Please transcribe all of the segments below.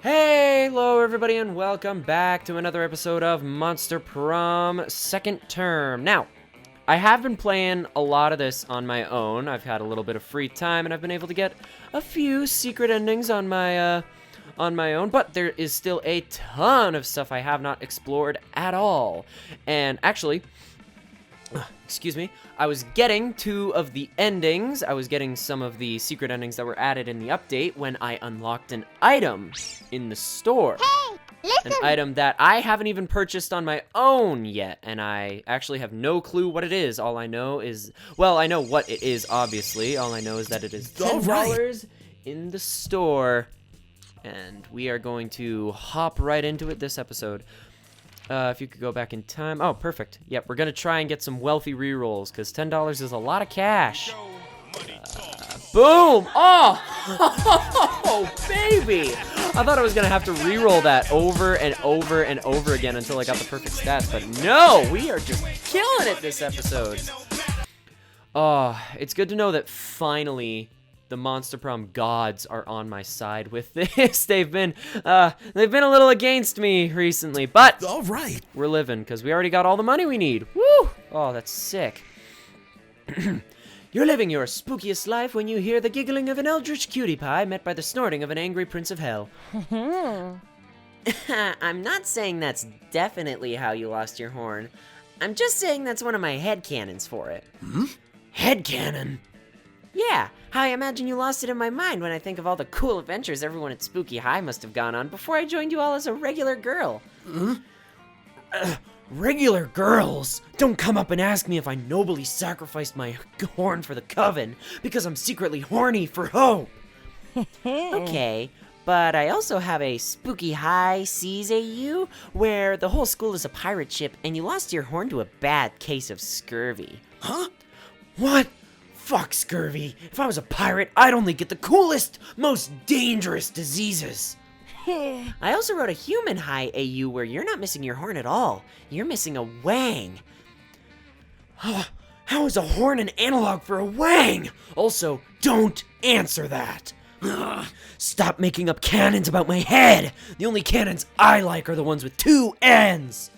Hey, hello everybody, and welcome back to another episode of Monster Prom second term. Now, I have been playing a lot of this on my own. I've had a little bit of free time, and I've been able to get a few secret endings on my own, but there is still a ton of stuff I have not explored at all. And actually, excuse me, I was getting two of the endings. I was getting some of the secret endings that were added in the update when I unlocked an item in the store. Hey, listen! An item that I haven't even purchased on my own yet, and I actually have no clue what it is. All I know is, well, I know what it is, obviously. All I know is that it is $10 in the store, and we are going to hop right into it this episode. If you could go back in time. Oh, perfect. Yep, we're going to try and get some wealthy rerolls, because $10 is a lot of cash. Boom! Oh! Oh, baby! I thought I was going to have to reroll that over and over and over again until I got the perfect stats, but no! We are just killing it this episode! Oh, it's good to know that finally the Monster Prom gods are on my side with this. They've been a little against me recently, but all right, we're living because we already got all the money we need. Woo! Oh, that's sick. You're living your spookiest life when you hear the giggling of an eldritch cutie pie met by the snorting of an angry prince of hell. I'm not saying that's definitely how you lost your horn. I'm just saying that's one of my headcanons for it. Headcanon? Yeah, how I imagine you lost it in my mind when I think of all the cool adventures everyone at Spooky High must have gone on before I joined you all as a regular girl. Regular girls? Don't come up and ask me if I nobly sacrificed my horn for the Coven, because I'm secretly horny for hope. Okay, but I also have a Spooky High Seas AU, where the whole school is a pirate ship, and you lost your horn to a bad case of scurvy. Huh? What? Fuck scurvy. If I was a pirate, I'd only get the coolest, most dangerous diseases. I also wrote a human high AU where you're not missing your horn at all. You're missing a wang. How is a horn an analog for a wang? Also, don't answer that. Stop making up cannons about my head. The only cannons I like are the ones with two ends.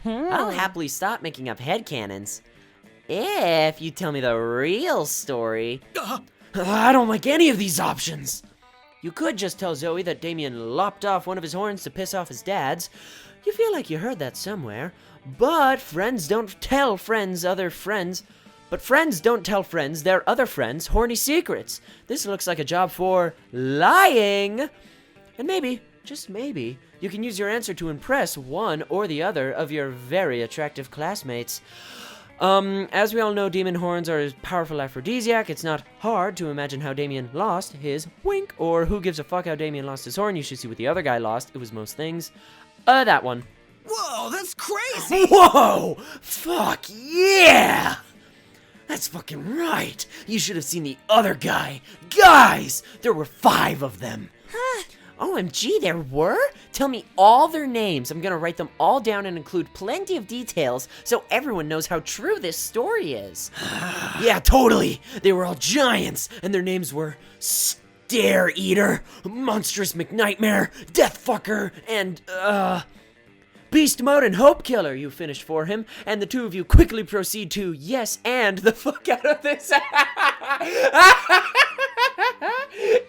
I'll happily stop making up head cannons if you tell me the real story. I don't like any of these options. You could just tell Zoe that Damien lopped off one of his horns to piss off his dad's. You feel like you heard that somewhere. But friends don't tell friends other friends. But friends don't tell friends their other friends' horny secrets. This looks like a job for lying. And maybe, just maybe, you can use your answer to impress one or the other of your very attractive classmates. As we all know, demon horns are a powerful aphrodisiac. It's not hard to imagine how Damien lost his wink, or who gives a fuck how Damien lost his horn. You should see what the other guy lost. It was most things. That one. Whoa, that's crazy! Whoa! Fuck yeah! That's fucking right. You should have seen the other guy. Guys! There were 5 of them. OMG, there were? Tell me all their names. I'm gonna write them all down and include plenty of details so everyone knows how true this story is. Yeah, totally. They were all giants, and their names were Stare Eater, Monstrous McNightmare, Deathfucker, and, Beast Mode and Hope Killer. You finished for him, and the two of you quickly proceed to yes and the fuck out of this.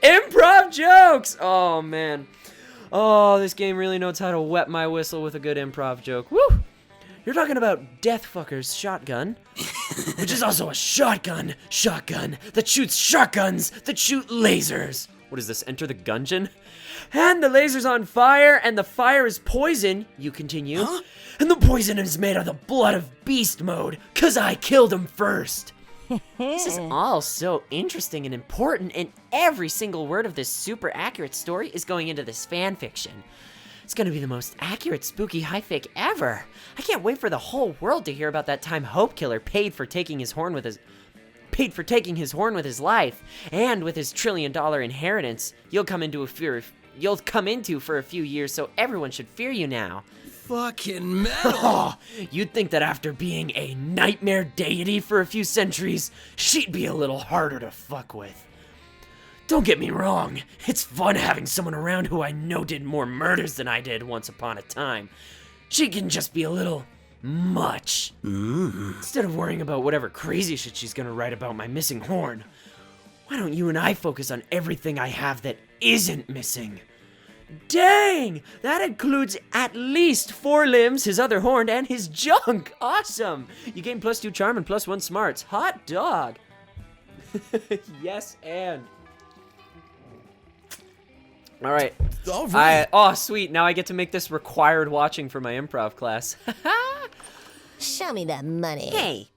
Improv jokes! Oh, man. Oh, this game really knows how to wet my whistle with a good improv joke. Woo! You're talking about Deathfucker's shotgun, which is also a shotgun that shoots shotguns that shoot lasers. What is this, Enter the Gungeon? And the laser's on fire, and the fire is poison, you continue. Huh? And the poison is made of the blood of Beast Mode, 'cause I killed him first. This is all so interesting and important, and every single word of this super accurate story is going into this fan fiction. It's gonna be the most accurate spooky high fic ever. I can't wait for the whole world to hear about that time Hope Killer paid for taking his horn with his life, and with his $1 trillion inheritance you'll come into for a few years, so everyone should fear you now. Fucking metal! You'd think that after being a nightmare deity for a few centuries, she'd be a little harder to fuck with. Don't get me wrong, it's fun having someone around who I know did more murders than I did once upon a time. She can just be a little much. Instead of worrying about whatever crazy shit she's gonna write about my missing horn, why don't you and I focus on everything I have that isn't missing? Dang! That includes at least 4 limbs, his other horn, and his junk! Awesome! You gain +2 charm and +1 smarts. Hot dog! Yes, and... Alright. Oh, sweet. Now I get to make this required watching for my improv class. Show me that money. Hey,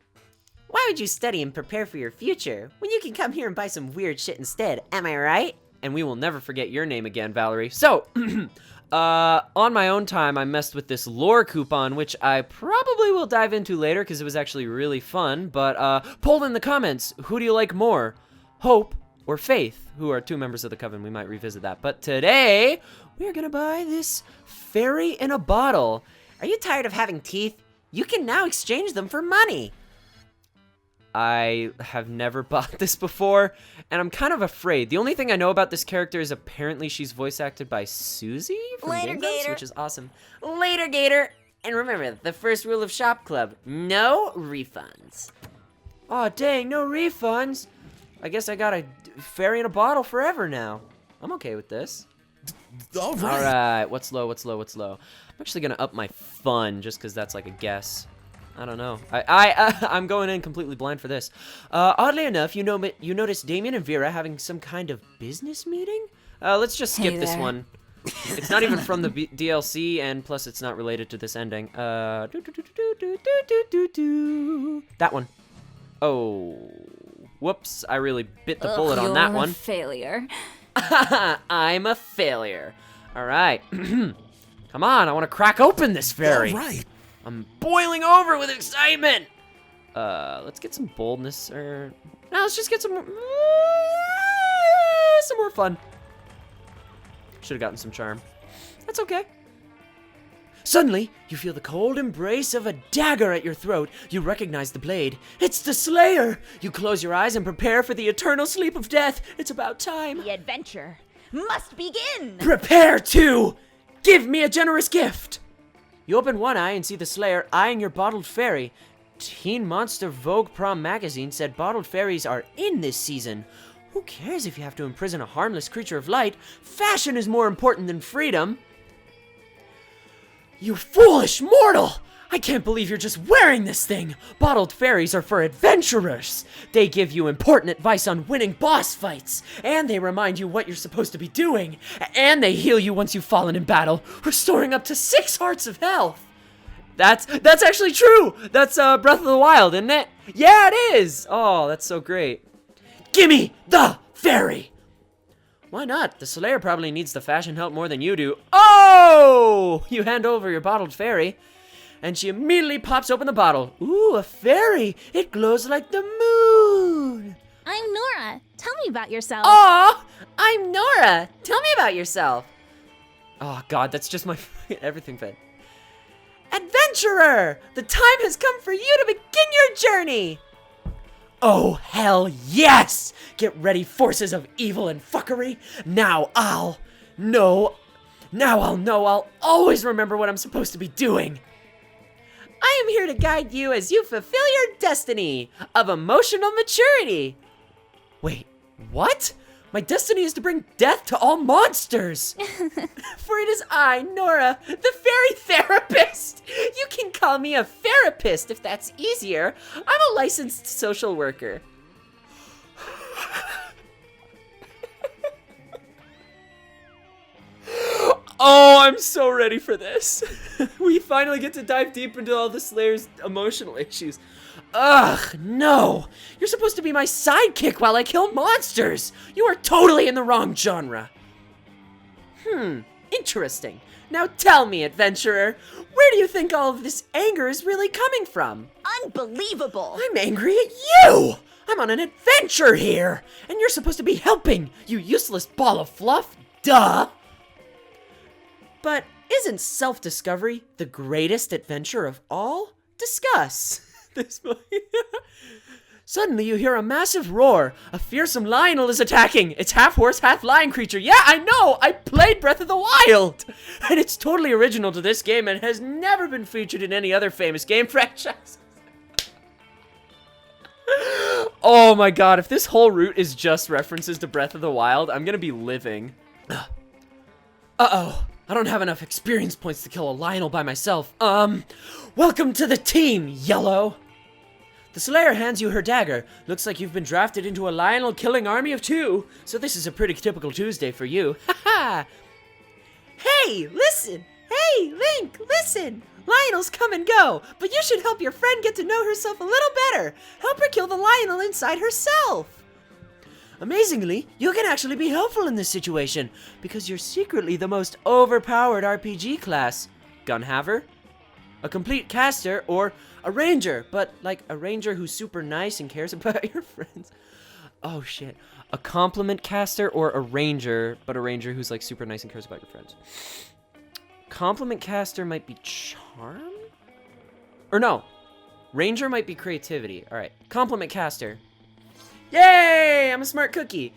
why would you study and prepare for your future when you can come here and buy some weird shit instead? Am I right? And we will never forget your name again, Valerie. So, on my own time, I messed with this lore coupon, which I probably will dive into later because it was actually really fun. But poll in the comments, who do you like more, Hope or Faith, who are 2 members of the Coven? We might revisit that. But today, we are gonna buy this fairy in a bottle. Are you tired of having teeth? You can now exchange them for money. I have never bought this before, and I'm kind of afraid. The only thing I know about this character is apparently she's voice acted by Susie from Later, Game Grumps, Gator. which is awesome. Later, Gator. And remember, the first rule of Shop Club, no refunds. Aw, dang, no refunds. I guess I got a fairy in a bottle forever now. I'm okay with this. All right. Alright, what's low? I'm actually gonna up my fun just because that's like a guess. I don't know. I'm going in completely blind for this. Oddly enough, you notice Damien and Vera having some kind of business meeting? Let's just skip Hey this there. one. It's not even from the DLC, and plus it's not related to this ending. That one. Oh. Whoops, I really bit the bullet on that one. Failure. I'm a failure. Alright. Come on, I want to crack open this fairy. All right. I'm boiling over with excitement. Let's get some boldness, or no, let's just get some more fun. Should have gotten some charm. That's okay. Suddenly, you feel the cold embrace of a dagger at your throat. You recognize the blade. It's the Slayer. You close your eyes and prepare for the eternal sleep of death. It's about time. The adventure must begin. Prepare to give me a generous gift. You open one eye and see the Slayer eyeing your bottled fairy. Teen Monster Vogue Prom magazine said bottled fairies are in this season. Who cares if you have to imprison a harmless creature of light? Fashion is more important than freedom. You foolish mortal! I can't believe you're just wearing this thing! Bottled fairies are for adventurers! They give you important advice on winning boss fights, and they remind you what you're supposed to be doing, and they heal you once you've fallen in battle, restoring up to 6 hearts of health! That's actually true! That's Breath of the Wild, isn't it? Yeah, it is! Oh, that's so great. Gimme the fairy! Why not? The Slayer probably needs the fashion help more than you do. Oh! You hand over your bottled fairy, and she immediately pops open the bottle. Ooh, a fairy! It glows like the moon! I'm Nora. Tell me about yourself. Aw, I'm Norah. Tell me about yourself. Oh god, that's just my everything fit. Adventurer! The time has come for you to begin your journey! Oh, hell yes! Get ready, forces of evil and fuckery. Now I'll know I'll always remember what I'm supposed to be doing. I am here to guide you as you fulfill your destiny of emotional maturity. Wait, what? My destiny is to bring death to all monsters! For it is I, Nora, the fairy therapist. You can call me a Fair-a-pist if that's easier. I'm a licensed social worker. Oh, I'm so ready for this. We finally get to dive deep into all the Slayer's emotional issues. Ugh, no! You're supposed to be my sidekick while I kill monsters! You are totally in the wrong genre! Interesting. Now tell me, adventurer, where do you think all of this anger is really coming from? Unbelievable. I'm angry at you! I'm on an adventure here! And you're supposed to be helping, you useless ball of fluff! Duh! But isn't self-discovery the greatest adventure of all? Discuss. This Suddenly, you hear a massive roar. A fearsome lionel is attacking. It's half horse, half lion creature. Yeah, I know. I played Breath of the Wild. And it's totally original to this game and has never been featured in any other famous game franchise. Oh my god, if this whole route is just references to Breath of the Wild, I'm gonna be living. Uh-oh. I don't have enough experience points to kill a lionel by myself. Welcome to the team, Yellow. The Slayer hands you her dagger. Looks like you've been drafted into a lionel killing army of 2. So this is a pretty typical Tuesday for you. Haha. Hey, listen. Hey, Link, listen. Lionels come and go, but you should help your friend get to know herself a little better. Help her kill the lionel inside herself. Amazingly, you can actually be helpful in this situation, because you're secretly the most overpowered RPG class. Gunhaver? A complete caster, or a ranger, but like a ranger who's super nice and cares about your friends. Oh shit. A compliment caster or a ranger, but a ranger who's like super nice and cares about your friends. Compliment caster might be charm? Or no. Ranger might be creativity. Alright. Compliment caster. Yay! I'm a smart cookie.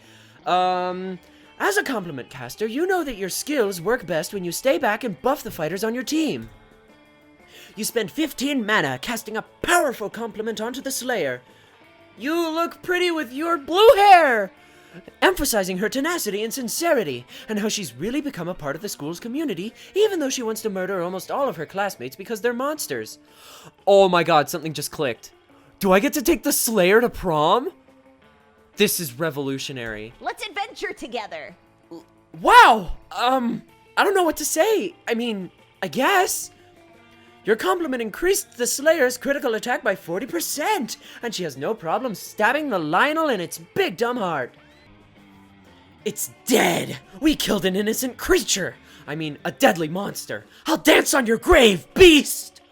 As a compliment caster, you know that your skills work best when you stay back and buff the fighters on your team. You spend 15 mana casting a powerful compliment onto the Slayer. You look pretty with your blue hair! Emphasizing her tenacity and sincerity, and how she's really become a part of the school's community, even though she wants to murder almost all of her classmates because they're monsters. Oh my god, something just clicked. Do I get to take the Slayer to prom? This is revolutionary. Let's adventure together. Wow! I don't know what to say. I mean, I guess. Your compliment increased the Slayer's critical attack by 40%, and she has no problem stabbing the lionel in its big dumb heart. It's dead! We killed an innocent creature! I mean, a deadly monster. I'll dance on your grave, beast!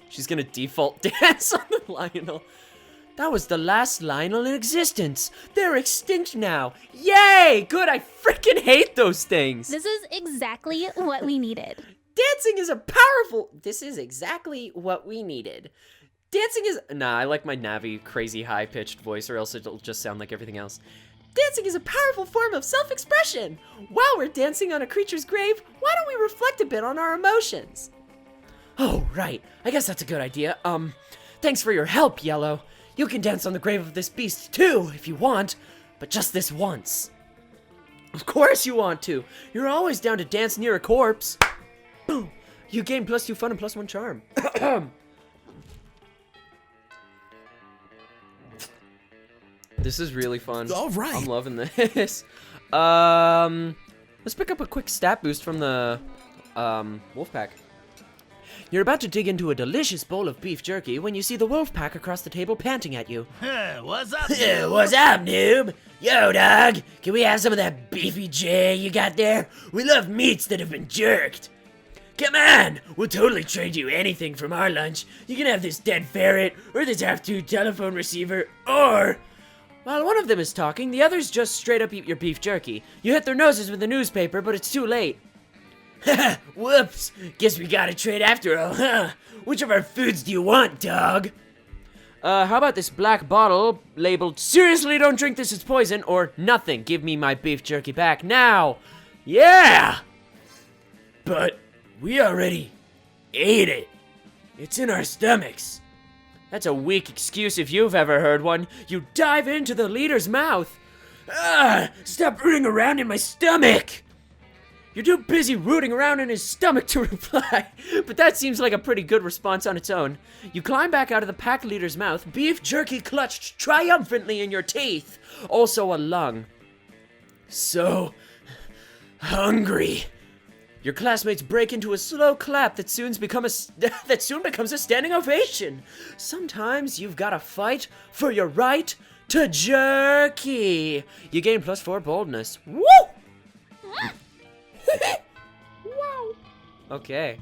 She's gonna default dance on the lionel. That was the last lionel in existence. They're extinct now. Yay! Good, I freaking hate those things. This is exactly what we needed. Dancing is a powerful... This is exactly what we needed. Dancing is... Nah, I like my Navi crazy high-pitched voice, or else it'll just sound like everything else. Dancing is a powerful form of self-expression. While we're dancing on a creature's grave, why don't we reflect a bit on our emotions? Oh, right. I guess that's a good idea. Thanks for your help, Yellow. You can dance on the grave of this beast, too, if you want. But just this once. Of course you want to. You're always down to dance near a corpse. Boom. You gain +2 fun and +1 charm. This is really fun. All right. I'm loving this. Let's pick up a quick stat boost from the wolf pack. You're about to dig into a delicious bowl of beef jerky when you see the wolf pack across the table panting at you. What's up? What's up, noob? Yo, dog, can we have some of that beefy J you got there? We love meats that have been jerked. Come on, we'll totally trade you anything from our lunch. You can have this dead ferret, or this half-toothed telephone receiver, or... While one of them is talking, the others just straight up eat your beef jerky. You hit their noses with a newspaper, but it's too late. Haha, whoops. Guess we gotta trade after all, huh? Which of our foods do you want, dog? How about this black bottle labeled, seriously don't drink this, it's poison, or nothing, give me my beef jerky back now. Yeah! But we already ate it. It's in our stomachs. That's a weak excuse if you've ever heard one. You dive into the leader's mouth. Ah! Stop rooting around in my stomach! You're too busy rooting around in his stomach to reply, but that seems like a pretty good response on its own. You climb back out of the pack leader's mouth, beef jerky clutched triumphantly in your teeth. Also a lung. So hungry. Your classmates break into a slow clap that soon becomes a standing ovation. Sometimes you've got to fight for your right to jerky. You gain +4 boldness. Woo! Wow. Okay.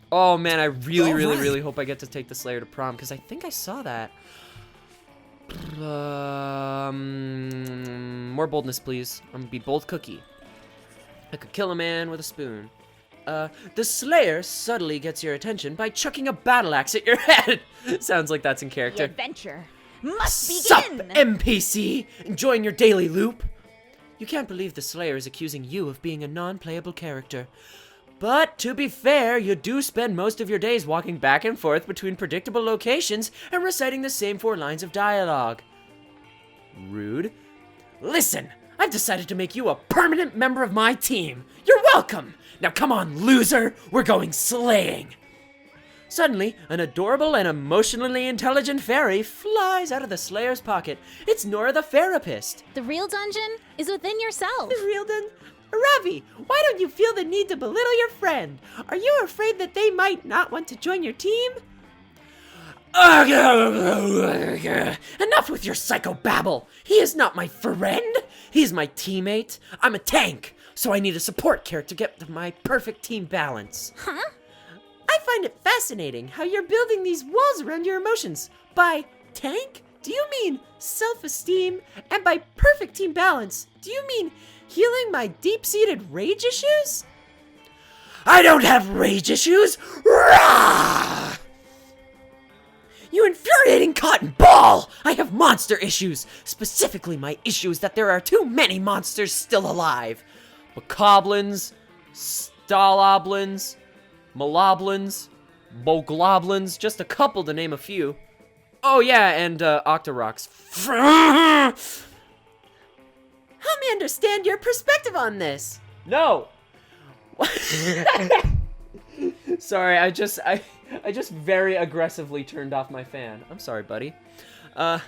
Oh man, I really hope I get to take the Slayer to prom, because I think I saw that. More boldness, please. I'm gonna be bold cookie. I could kill a man with a spoon. The Slayer subtly gets your attention by chucking a battle axe at your head. Sounds like that's in The character. adventure must Sup, begin! NPC? Enjoying your daily loop? You can't believe the Slayer is accusing you of being a non-playable character. But, to be fair, you do spend most of your days walking back and forth between predictable locations and reciting the same 4 lines of dialogue. Rude. Listen, I've decided to make you a permanent member of my team. You're welcome! Now come on, loser! We're going slaying! Suddenly, an adorable and emotionally intelligent fairy flies out of the Slayer's pocket. It's Norah the Fair-a-pist. The real dungeon is within yourself. The real Ravi, why don't you feel the need to belittle your friend? Are you afraid that they might not want to join your team? Enough with your psychobabble. He is not my friend. He is my teammate. I'm a tank, so I need a support character to get my perfect team balance. Huh? I find it fascinating how you're building these walls around your emotions. By tank, do you mean self-esteem? And by perfect team balance, do you mean healing my deep-seated rage issues? I don't have rage issues! Rah! You infuriating cotton ball! I have monster issues! Specifically, my issue is that there are too many monsters still alive. Bokoblins, Staloblins, Maloblins, Bogloblins, just a couple to name a few. Oh yeah, and Octoroks. Help me understand your perspective on this. No. Sorry, I just very aggressively turned off my fan. I'm sorry, buddy. Help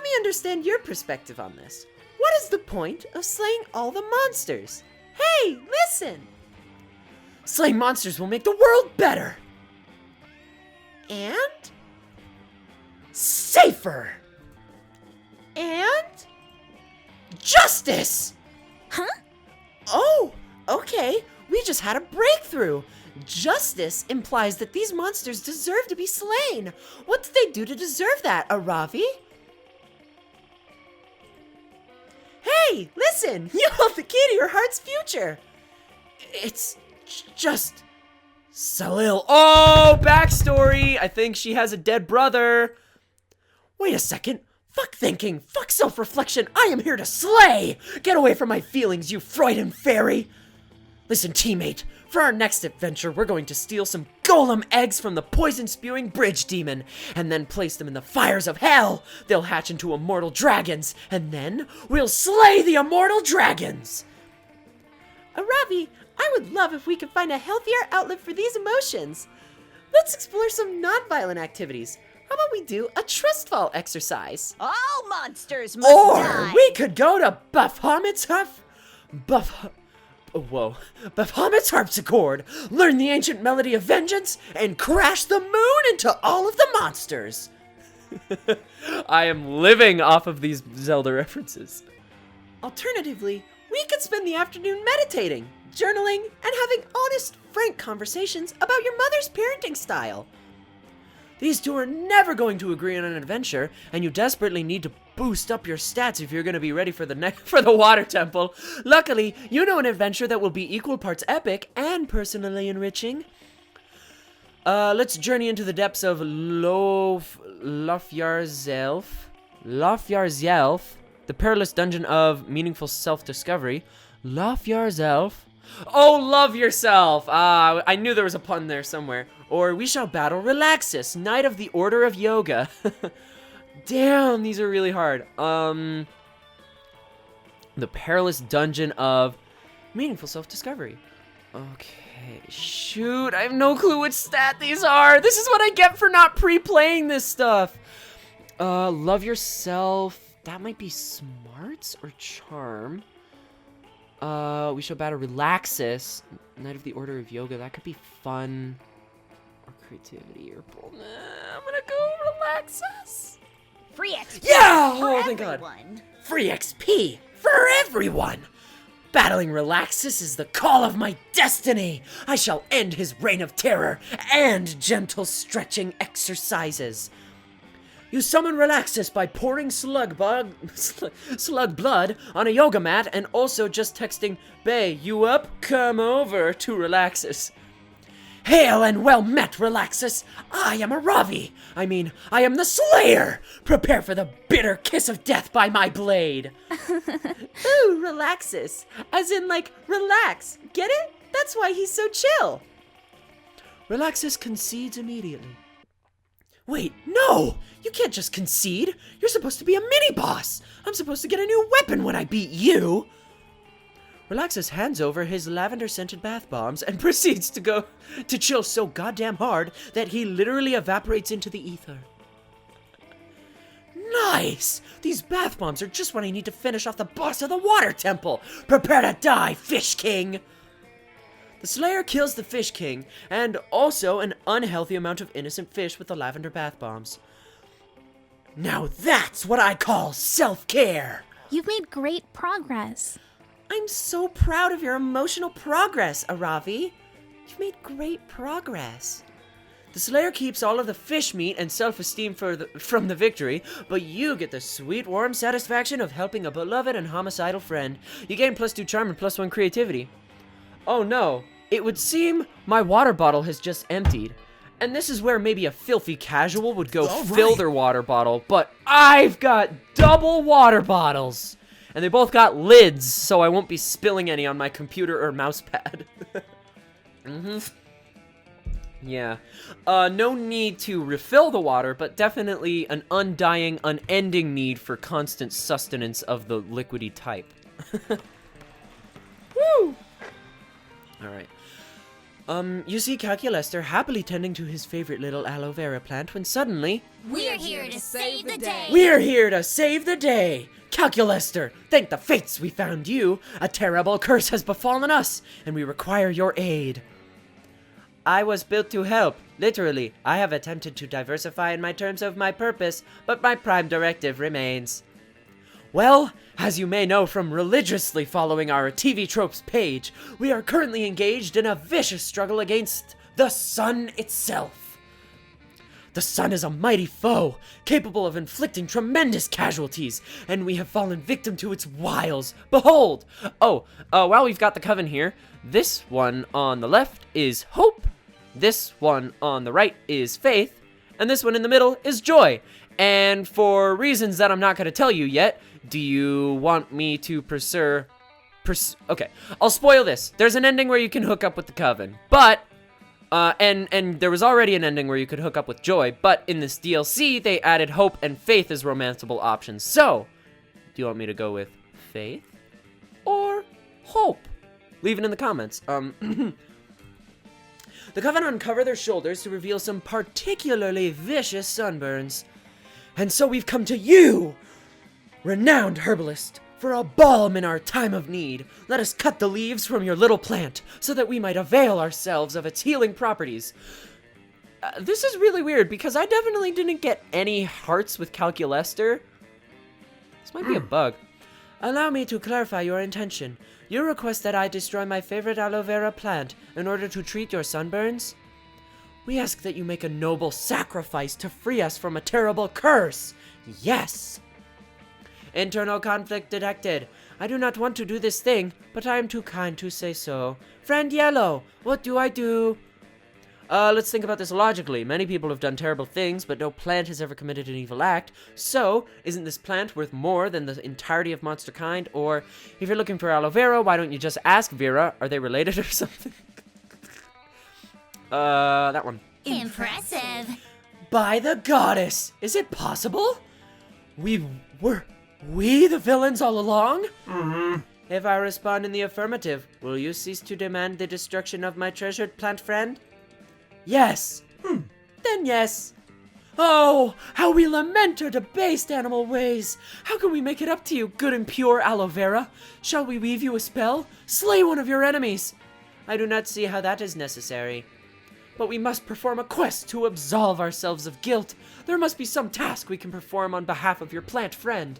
me understand your perspective on this. What is the point of slaying all the monsters? Hey, listen! Slaying monsters will make the world better. And safer. And justice! Huh? Oh, okay. We just had a breakthrough. Justice implies that these monsters deserve to be slain. What did they do to deserve that, Aravi? Hey, listen! You hold the key to your heart's future. It's just Salil. Oh, backstory! I think she has a dead brother. Wait a second. Fuck thinking. Fuck self-reflection. I am here to slay! Get away from my feelings, you Freudian fairy! Listen, teammate. For our next adventure, we're going to steal some golem eggs from the poison-spewing bridge demon, and then place them in the fires of hell. They'll hatch into immortal dragons, and then we'll slay the immortal dragons! Aravi, I would love if we could find a healthier outlet for these emotions. Let's explore some non-violent activities. How about we do a trust fall exercise? All monsters must Or die! we could go to Baphomet's harpsichord, learn the ancient melody of vengeance, and crash the moon into all of the monsters. I am living off of these Zelda references. Alternatively, we could spend the afternoon meditating, journaling, and having honest, frank conversations about your mother's parenting style. These two are never going to agree on an adventure, and you desperately need to boost up your stats if you're going to be ready for the water temple. Luckily, you know an adventure that will be equal parts epic and personally enriching. Let's journey into the depths of Lofjarzelf, the perilous dungeon of meaningful self-discovery. Lofjarzelf. Oh, love yourself! I knew there was a pun there somewhere. Or we shall battle Relaxus, Knight of the Order of Yoga. Damn, these are really hard. The perilous dungeon of meaningful self-discovery. Okay, shoot, I have no clue which stat these are. This is what I get for not pre-playing this stuff. Love yourself. That might be smarts or charm. We shall battle Relaxus, Knight of the Order of Yoga. That could be fun. Or creativity or boldness. I'm gonna go Relaxus. Free XP Yeah! for Oh, thank God. everyone. Free XP for everyone. Battling Relaxus is the call of my destiny. I shall end his reign of terror and gentle stretching exercises. You summon Relaxus by pouring slug blood on a yoga mat and also just texting, "Bae, you up? Come over," to Relaxus. Hail and well met, Relaxus. I am a Ravi. I am the Slayer. Prepare for the bitter kiss of death by my blade. Ooh, Relaxus. As in, like, relax. Get it? That's why he's so chill. Relaxus concedes immediately. Wait, no! You can't just concede. You're supposed to be a mini-boss. I'm supposed to get a new weapon when I beat you. Relaxus hands over his lavender-scented bath bombs and proceeds to chill so goddamn hard that he literally evaporates into the ether. Nice! These bath bombs are just what I need to finish off the boss of the water temple. Prepare to die, Fish King! The Slayer kills the Fish King, and also an unhealthy amount of innocent fish with the lavender bath bombs. Now that's what I call self-care! You've made great progress. I'm so proud of your emotional progress, Aravi. You've made great progress. The Slayer keeps all of the fish meat and self-esteem from the victory, but you get the sweet, warm satisfaction of helping a beloved and homicidal friend. You gain +2 charm and +1 creativity. Oh no, it would seem my water bottle has just emptied. And this is where maybe a filthy casual would go fill their water bottle, but I've got double water bottles! And they both got lids, so I won't be spilling any on my computer or mouse pad. Yeah. No need to refill the water, but definitely an undying, unending need for constant sustenance of the liquidy type. Woo! Alright. You see Calculester happily tending to his favorite little aloe vera plant when suddenly... We're here to save the day. We're here to save the day! Calculester, thank the fates we found you! A terrible curse has befallen us, and we require your aid. I was built to help. Literally, I have attempted to diversify in my terms of my purpose, but my prime directive remains. Well, as you may know from religiously following our TV Tropes page, we are currently engaged in a vicious struggle against the sun itself. The sun is a mighty foe, capable of inflicting tremendous casualties, and we have fallen victim to its wiles. Behold! While we've got the coven here, this one on the left is hope, this one on the right is faith, and this one in the middle is joy. And for reasons that I'm not going to tell you yet, do you want me to okay, I'll spoil this. There's an ending where you can hook up with the coven, but, and there was already an ending where you could hook up with joy, but in this DLC, they added hope and faith as romanceable options. So, do you want me to go with faith or hope? Leave it in the comments. The coven uncover their shoulders to reveal some particularly vicious sunburns. And so we've come to you, renowned herbalist, for a balm in our time of need. Let us cut the leaves from your little plant, so that we might avail ourselves of its healing properties. This is really weird, because I definitely didn't get any hearts with Calculester. This might be a bug. Allow me to clarify your intention. You request that I destroy my favorite aloe vera plant in order to treat your sunburns? We ask that you make a noble sacrifice to free us from a terrible curse. Yes. Internal conflict detected. I do not want to do this thing, but I am too kind to say so. Friend Yellow, what do I do? Let's think about this logically. Many people have done terrible things, but no plant has ever committed an evil act. So, isn't this plant worth more than the entirety of monster kind? Or, if you're looking for aloe vera, why don't you just ask Vera? Are they related or something? That one. Impressive. By the goddess! Is it possible? Were we the villains all along? Mm-hmm. If I respond in the affirmative, will you cease to demand the destruction of my treasured plant friend? Yes. Then yes. Oh, how we lament our debased animal ways. How can we make it up to you, good and pure aloe vera? Shall we weave you a spell? Slay one of your enemies. I do not see how that is necessary. But we must perform a quest to absolve ourselves of guilt. There must be some task we can perform on behalf of your plant friend.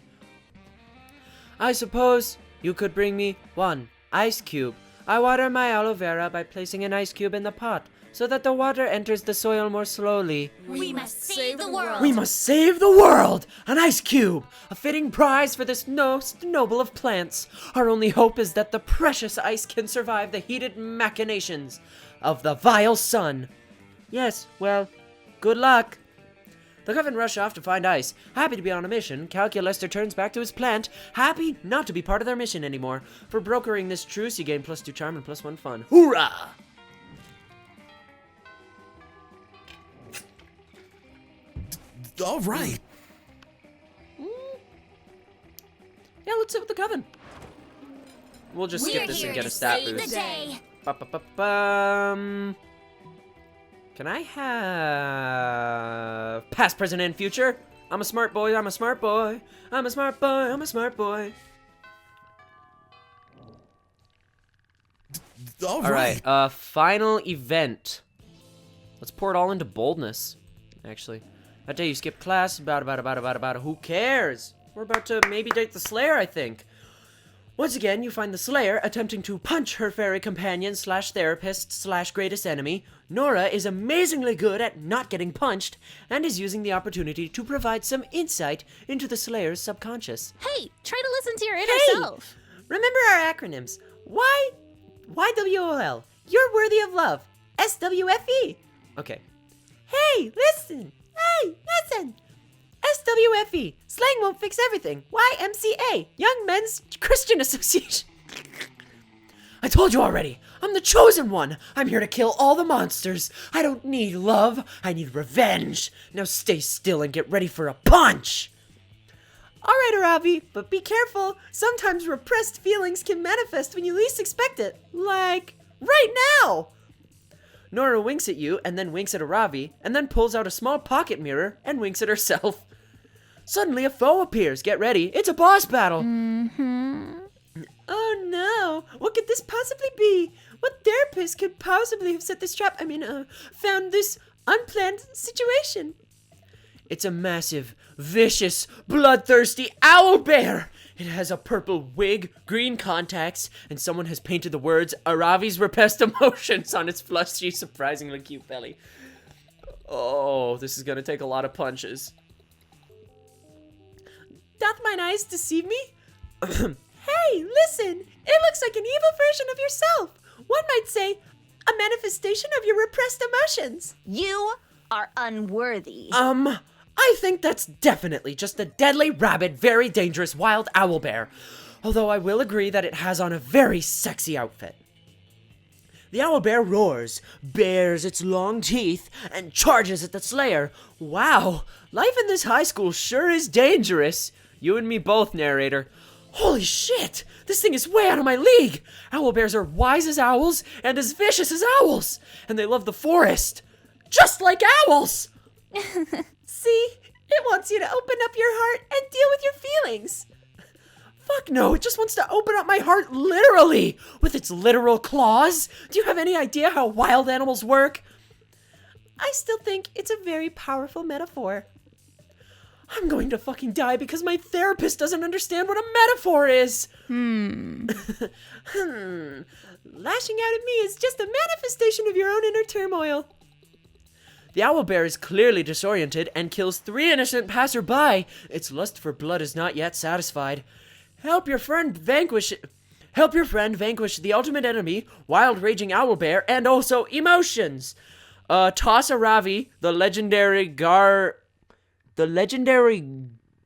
I suppose you could bring me 1 ice cube, I water my aloe vera by placing an ice cube in the pot, so that the water enters the soil more slowly. We must save the world. We must save the world! An ice cube! A fitting prize for this most noble of plants. Our only hope is that the precious ice can survive the heated machinations of the vile sun. Yes, well, good luck. The Coven rush off to find ice. Happy to be on a mission, Calculus turns back to his plant, happy not to be part of their mission anymore. For brokering this truce, you gain +2 charm and +1 fun. Hoorah! All right. Yeah, let's sit with the Coven. We'll just skip We're this here and get to a stat save the boost. day. Ba-ba-ba-bum. Can I have past, present, and future? I'm a smart boy, I'm a smart boy. I'm a smart boy, I'm a smart boy. All Alright, final event. Let's pour it all into boldness, actually. That day you skipped class, about, who cares? We're about to maybe date the Slayer, I think. Once again, you find the Slayer attempting to punch her fairy companion slash therapist slash greatest enemy. Norah is amazingly good at not getting punched and is using the opportunity to provide some insight into the Slayer's subconscious. Hey, try to listen to your inner Hey! self. Remember our acronyms. YWOL. You're worthy of love. SWFE. Okay. Hey, listen. Hey, listen. SWFE. Slang won't fix everything. YMCA. Young Men's Christian Association. I told you already. I'm the chosen one. I'm here to kill all the monsters. I don't need love. I need revenge. Now stay still and get ready for a punch. All right, Aravi, but be careful. Sometimes repressed feelings can manifest when you least expect it. Like right now. Nora winks at you and then winks at Aravi and then pulls out a small pocket mirror and winks at herself. Suddenly a foe appears. Get ready. It's a boss battle. Oh no. What could this possibly be? What therapist could possibly have set this trap? Found this unplanned situation. It's a massive, vicious, bloodthirsty owlbear. It has a purple wig, green contacts, and someone has painted the words Aravi's repressed emotions on its fleshy, surprisingly cute belly. Oh, this is gonna take a lot of punches. Doth mine eyes deceive me? Hey, listen! It looks like an evil version of yourself. One might say, a manifestation of your repressed emotions. You are unworthy. I think that's definitely just a deadly, rabid, very dangerous wild owlbear. Although I will agree that it has on a very sexy outfit. The owlbear roars, bares its long teeth, and charges at the Slayer. Wow, life in this high school sure is dangerous. You and me both, narrator. Holy shit! This thing is way out of my league! Owlbears are wise as owls and as vicious as owls! And they love the forest! Just like owls! See? It wants you to open up your heart and deal with your feelings. Fuck no, it just wants to open up my heart literally! With its literal claws! Do you have any idea how wild animals work? I still think it's a very powerful metaphor. I'm going to fucking die because my therapist doesn't understand what a metaphor is. Lashing out at me is just a manifestation of your own inner turmoil. The owlbear is clearly disoriented and kills 3 innocent passerby. Its lust for blood is not yet satisfied. Help your friend vanquish the ultimate enemy, wild raging owlbear, and also emotions. Toss Aravi, the legendary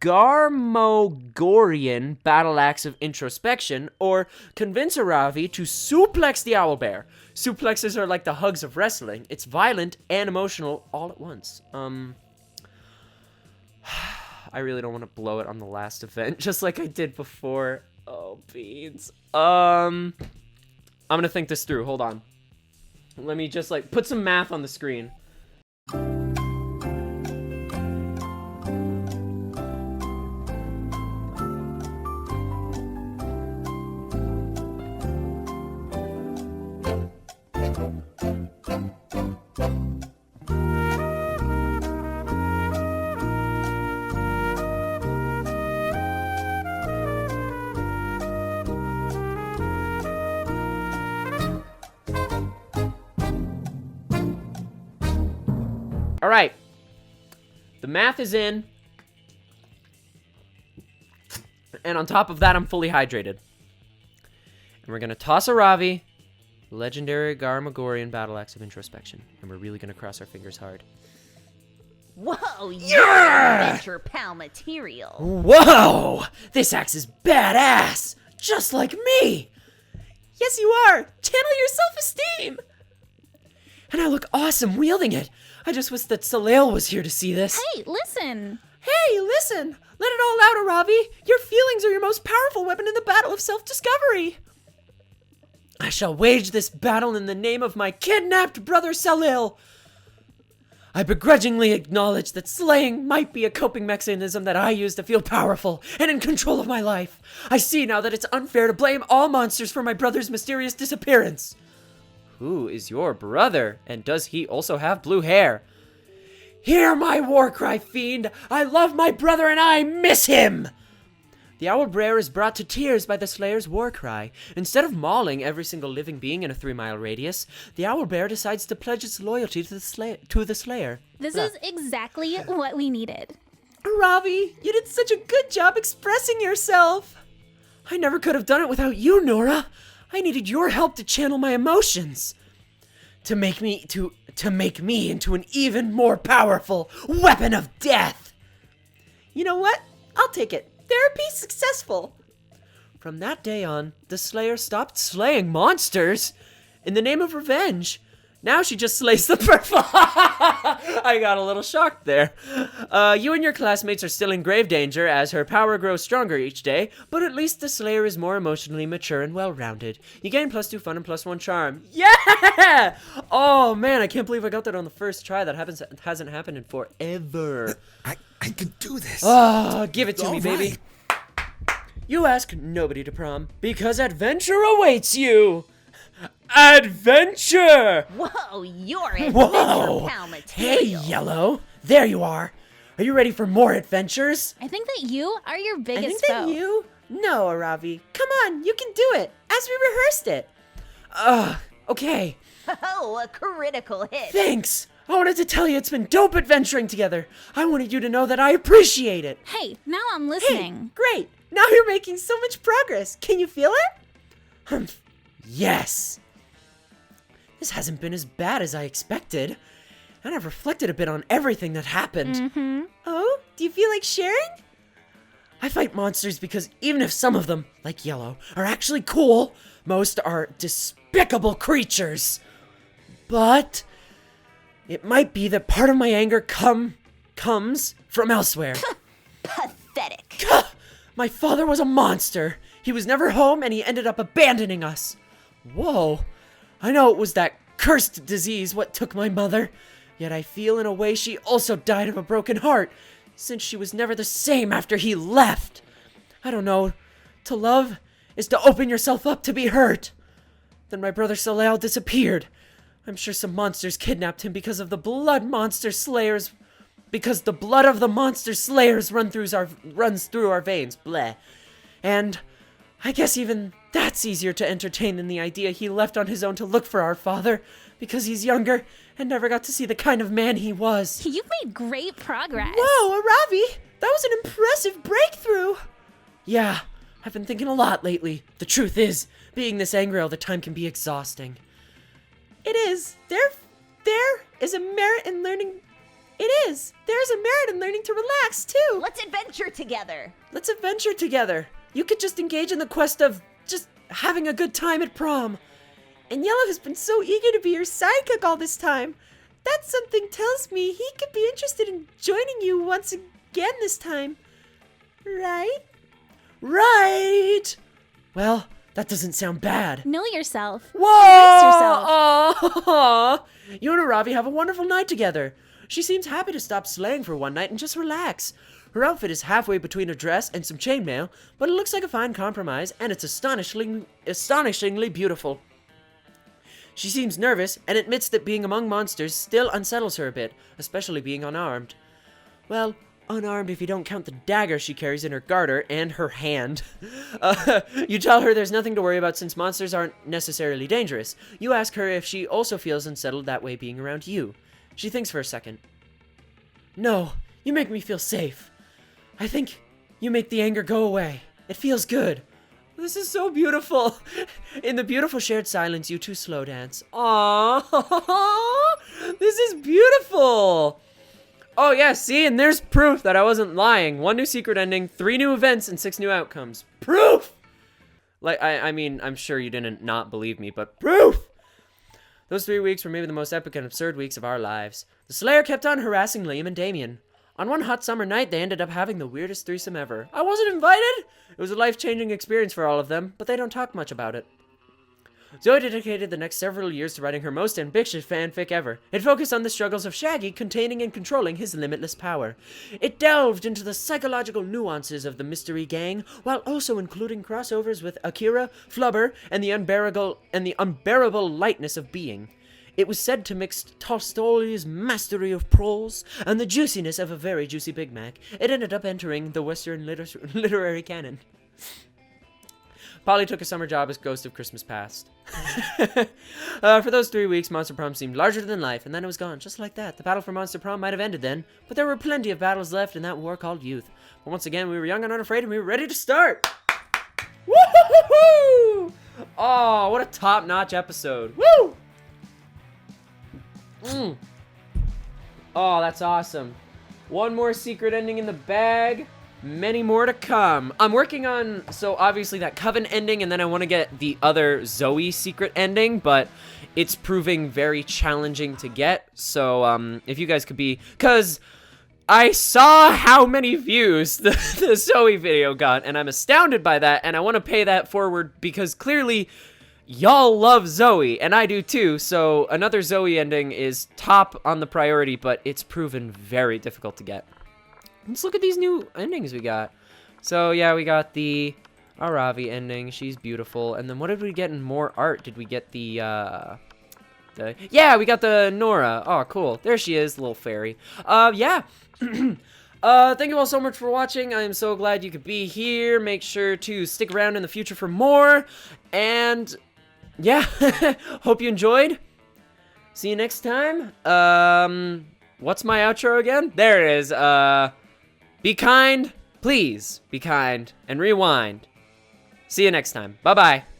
Garmogorian battle axe of introspection, or convince Aravi to suplex the owlbear. Suplexes are like the hugs of wrestling. It's violent and emotional all at once. I really don't want to blow it on the last event, just like I did before. Oh, beans. I'm gonna think this through. Hold on. Let me just, put some math on the screen. Alright. The math is in. And on top of that, I'm fully hydrated. And we're going to toss a Ravi, legendary Garmagorian battle axe of introspection. And we're really going to cross our fingers hard. Whoa, you're adventure pal material. Whoa! This axe is badass! Just like me! Yes, you are! Channel your self-esteem! And I look awesome wielding it. I just wish that Salale was here to see this. Hey, listen. Hey, listen! Let it all out, Aravi! Your feelings are your most powerful weapon in the battle of self-discovery! I shall wage this battle in the name of my kidnapped brother Salil! I begrudgingly acknowledge that slaying might be a coping mechanism that I use to feel powerful and in control of my life. I see now that it's unfair to blame all monsters for my brother's mysterious disappearance. Who is your brother? And does he also have blue hair? Hear my war cry, fiend! I love my brother and I miss him! The Owlbear is brought to tears by the Slayer's war cry. Instead of mauling every single living being in a 3-mile radius, the Owlbear decides to pledge its loyalty to the Slayer. This is exactly what we needed. Ravi, you did such a good job expressing yourself! I never could have done it without you, Norah. I needed your help to channel my emotions. To make me into an even more powerful weapon of death. You know what? I'll take it. Therapy successful. From that day on, the Slayer stopped slaying monsters in the name of revenge. Now she just slays the purple. I got a little shocked there. You and your classmates are still in grave danger as her power grows stronger each day, but at least the Slayer is more emotionally mature and well-rounded. You gain +2 fun and +1 charm. Yeah! Oh man, I can't believe I got that on the first try. That hasn't happened in forever. I can do this. Oh, give it to All me, baby. right. You ask nobody to prom, because adventure awaits you! Adventure! Whoa, you're adventure Whoa! pal Hey, material. Yellow! There you are! Are you ready for more adventures? I think that you are your I biggest think that foe. you... No, Aravi. Come on, you can do it! As we rehearsed it! Okay. Oh, a critical hit. Thanks! I wanted to tell you it's been dope adventuring together. I wanted you to know that I appreciate it. Hey, now I'm Hey, listening. great! Now you're making so much progress. Can you feel it? Yes. This hasn't been as bad as I expected. And I've reflected a bit on everything that happened. Oh, do you feel like sharing? I fight monsters because even if some of them, like Yellow, are actually cool, most are despicable creatures. But it might be that part of my anger comes from elsewhere. Pathetic. My father was a monster. He was never home and he ended up abandoning us. Whoa. I know it was that cursed disease what took my mother. Yet I feel in a way she also died of a broken heart, since she was never the same after he left. I don't know. To love is to open yourself up to be hurt. Then my brother Salale disappeared. I'm sure some monsters kidnapped him because of the blood monster slayers. Because the blood of the monster slayers runs through our veins. Bleh. And I guess even that's easier to entertain than the idea he left on his own to look for our father, because he's younger and never got to see the kind of man he was. You've made great progress. Whoa, Aravi! That was an impressive breakthrough! Yeah, I've been thinking a lot lately. The truth is, being this angry all the time can be exhausting. It is. There is a merit in learning. There's a merit in learning to relax, too. Let's adventure together. Let's adventure together. You could just engage in the quest of just having a good time at prom. And Yellow has been so eager to be your sidekick all this time. That something tells me he could be interested in joining you once again this time. Right? Right! Well, that doesn't sound bad. Know yourself. Whoa! Embrace yourself. Aw. You and Aravi have a wonderful night together. She seems happy to stop slaying for one night and just relax. Her outfit is halfway between a dress and some chainmail, but it looks like a fine compromise, and it's astonishingly beautiful. She seems nervous and admits that being among monsters still unsettles her a bit, especially being unarmed. Well, unarmed if you don't count the dagger she carries in her garter and her hand. You tell her there's nothing to worry about since monsters aren't necessarily dangerous. You ask her if she also feels unsettled that way being around you. She thinks for a second. No, you make me feel safe. I think you make the anger go away. It feels good. This is so beautiful. In the beautiful shared silence, you two slow dance. Aww, this is beautiful. Oh yeah, see, and there's proof that I wasn't lying. 1 new secret ending, 3 new events, and 6 new outcomes. Proof! Like, I mean, I'm sure you didn't not believe me, but proof! Those 3 weeks were maybe the most epic and absurd weeks of our lives. The Slayer kept on harassing Liam and Damien. On one hot summer night, they ended up having the weirdest threesome ever. I wasn't invited! It was a life-changing experience for all of them, but they don't talk much about it. Zoe dedicated the next several years to writing her most ambitious fanfic ever. It focused on the struggles of Shaggy containing and controlling his limitless power. It delved into the psychological nuances of the mystery gang, while also including crossovers with Akira, Flubber, and the unbearable lightness of being. It was said to mix Tolstoy's mastery of prose and the juiciness of a very juicy Big Mac. It ended up entering the Western literary canon. Polly took a summer job as Ghost of Christmas Past. For those 3 weeks, Monster Prom seemed larger than life, and then it was gone, just like that. The battle for Monster Prom might have ended then, but there were plenty of battles left in that war called youth. But once again, we were young and unafraid, and we were ready to start! Woo-hoo-hoo-hoo! Oh, what a top-notch episode. Woo! Oh, that's awesome. 1 more secret ending in the bag. Many more to come. I'm working on, so obviously that Coven ending, and then I want to get the other Zoe secret ending, but it's proving very challenging to get. So, if you guys could be, because I saw how many views the Zoe video got, and I'm astounded by that, and I want to pay that forward because clearly y'all love Zoe, and I do too, so another Zoe ending is top on the priority, but it's proven very difficult to get. Let's look at these new endings we got. So, yeah, we got the Aravi ending. She's beautiful. And then what did we get in more art? Did we get yeah, we got the Norah. Oh, cool. There she is, little fairy. Yeah. Thank you all so much for watching. I am so glad you could be here. Make sure to stick around in the future for more. And, yeah, hope you enjoyed. See you next time. What's my outro again? There it is. Be kind, please be kind, and rewind. See you next time. Bye-bye.